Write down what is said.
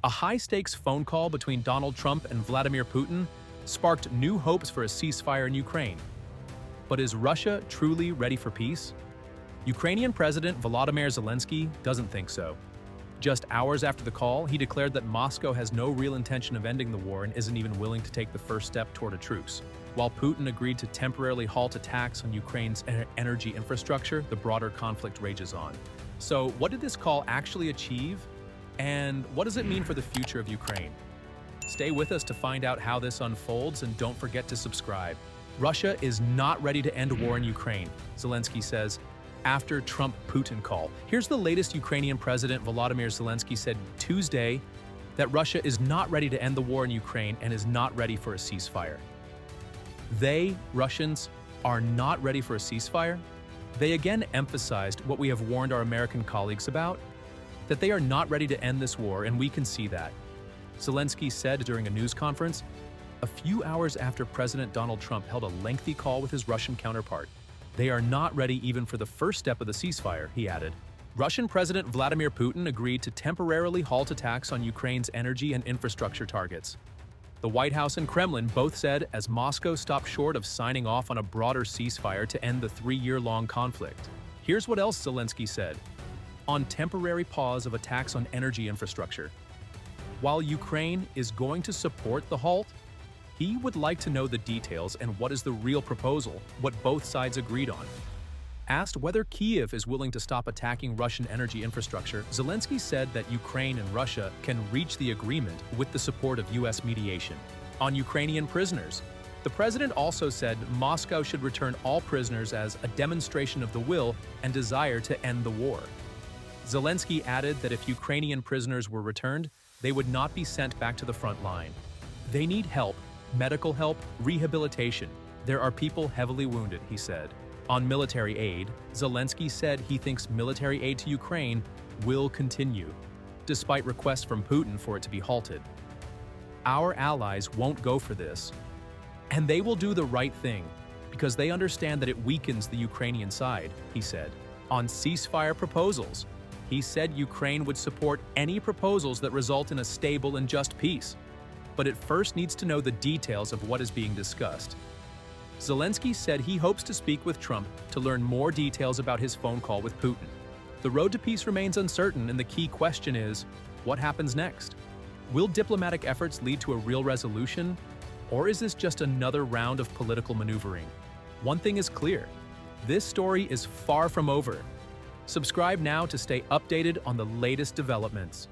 A high-stakes phone call between Donald Trump and Vladimir Putin sparked new hopes for a ceasefire in Ukraine. But is Russia truly ready for peace? Ukrainian President Volodymyr Zelensky doesn't think so. Just hours after the call, he declared that Moscow has no real intention of ending the war and isn't even willing to take the first step toward a truce. While Putin agreed to temporarily halt attacks on Ukraine's energy infrastructure, the broader conflict rages on. So, what did this call actually achieve? And what does it mean for the future of Ukraine? Stay with us to find out how this unfolds, and don't forget to subscribe. Russia is not ready to end war in Ukraine, Zelensky says, after Trump-Putin call. Here's the latest. Ukrainian President Volodymyr Zelensky said Tuesday that Russia is not ready to end the war in Ukraine and is not ready for a ceasefire. Russians, are not ready for a ceasefire? They again emphasized what we have warned our American colleagues about, that they are not ready to end this war, and we can see that. Zelensky said during a news conference, a few hours after President Donald Trump held a lengthy call with his Russian counterpart. They are not ready even for the first step of the ceasefire, he added. Russian President Vladimir Putin agreed to temporarily halt attacks on Ukraine's energy and infrastructure targets. The White House and Kremlin both said as Moscow stopped short of signing off on a broader ceasefire to end the three-year-long conflict. Here's what else Zelensky said on temporary pause of attacks on energy infrastructure. While Ukraine is going to support the halt, he would like to know the details and what is the real proposal, what both sides agreed on. Asked whether Kyiv is willing to stop attacking Russian energy infrastructure, Zelensky said that Ukraine and Russia can reach the agreement with the support of U.S. mediation. On Ukrainian prisoners, the president also said Moscow should return all prisoners as a demonstration of the will and desire to end the war. Zelensky added that if Ukrainian prisoners were returned, they would not be sent back to the front line. They need help, medical help, rehabilitation. There are people heavily wounded, he said. On military aid, Zelensky said he thinks military aid to Ukraine will continue, despite requests from Putin for it to be halted. Our allies won't go for this, and they will do the right thing because they understand that it weakens the Ukrainian side, he said. On ceasefire proposals, he said Ukraine would support any proposals that result in a stable and just peace, but it first needs to know the details of what is being discussed. Zelensky said he hopes to speak with Trump to learn more details about his phone call with Putin. The road to peace remains uncertain, and the key question is, what happens next? Will diplomatic efforts lead to a real resolution, or is this just another round of political maneuvering? One thing is clear, this story is far from over. Subscribe now to stay updated on the latest developments.